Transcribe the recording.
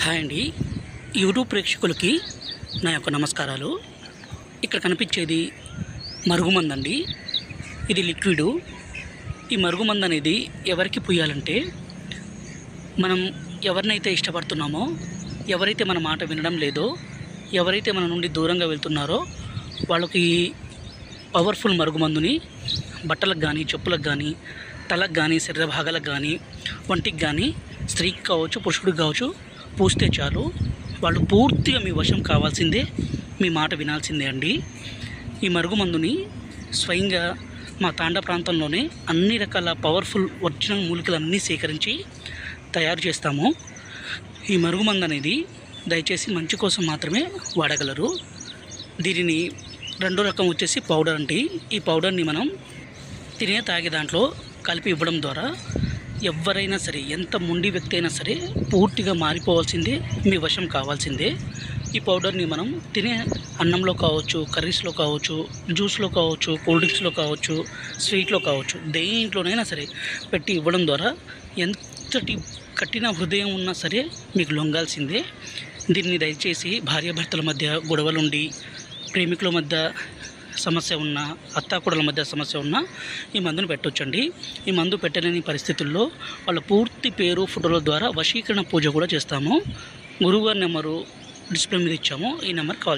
Hi అండి. YouTube ప్రేక్షకులకి నా యొక్క నమస్కారాలు. ఇక్కడ కనిపించేది మరుగుమందు అండి. ఇది లిక్విడు. ఈ మరుగుమందు అనేది ఎవరికి పూయాలంటే, మనం ఎవరినైతే ఇష్టపడుతున్నామో, ఎవరైతే మన మాట వినడం లేదో, ఎవరైతే మన నుండి దూరంగా వెళ్తున్నారో వాళ్ళకి పవర్ఫుల్ మరుగుమందుని బట్టలకు కానీ, చెప్పులకు కానీ, తలకు కానీ, శరీర భాగాలకు కానీ, వంటికి కానీ, స్త్రీకి కావచ్చు, పురుషుడికి కావచ్చు పూస్తే చాలు, వాళ్ళు పూర్తిగా మీ వశం కావాల్సిందే, మీ మాట వినాల్సిందే అండి. ఈ మరుగుమందుని స్వయంగా మా తాండా ప్రాంతంలోనే అన్ని రకాల పవర్ఫుల్ ఒరిజినల్ మూలికలన్నీ సేకరించి తయారు చేస్తాము. ఈ మరుగుమందు అనేది దయచేసి మంచి కోసం మాత్రమే వాడగలరు. దీనిని రెండో రకం వచ్చేసి పౌడర్ అండి. ఈ పౌడర్ని మనం తినే తాగే దాంట్లో కలిపి ఇవ్వడం ద్వారా ఎవరైనా సరే, ఎంత మొండి వ్యక్తి అయినా సరే పూర్తిగా మారిపోవాల్సిందే, మీ వశం కావాల్సిందే. ఈ పౌడర్ని మనం తినే అన్నంలో కావచ్చు, కర్రీస్లో కావచ్చు, జ్యూస్లో కావచ్చు, కూల్ డ్రింక్స్లో కావచ్చు, స్వీట్లో కావచ్చు, దేంట్లోనైనా సరే పెట్టి ఇవ్వడం ద్వారా ఎంతటి కఠిన హృదయం ఉన్నా సరే మీకు లొంగాల్సిందే. దీన్ని దయచేసి భార్యాభర్తల మధ్య గొడవలుండి, ప్రేమికుల మధ్య సమస్య ఉన్న, అత్తాకోడల మధ్య సమస్య ఉన్న ఈ మందును పెట్టొచ్చండి. ఈ మందు పెట్టలేని పరిస్థితుల్లో వాళ్ళ పూర్తి పేరు, ఫోటోల ద్వారా వశీకరణ పూజ కూడా చేస్తాము. గురువుగారి నెంబరు డిస్ప్లే మీద ఇచ్చాము. ఈ నెంబర్ కాల్ చేయండి.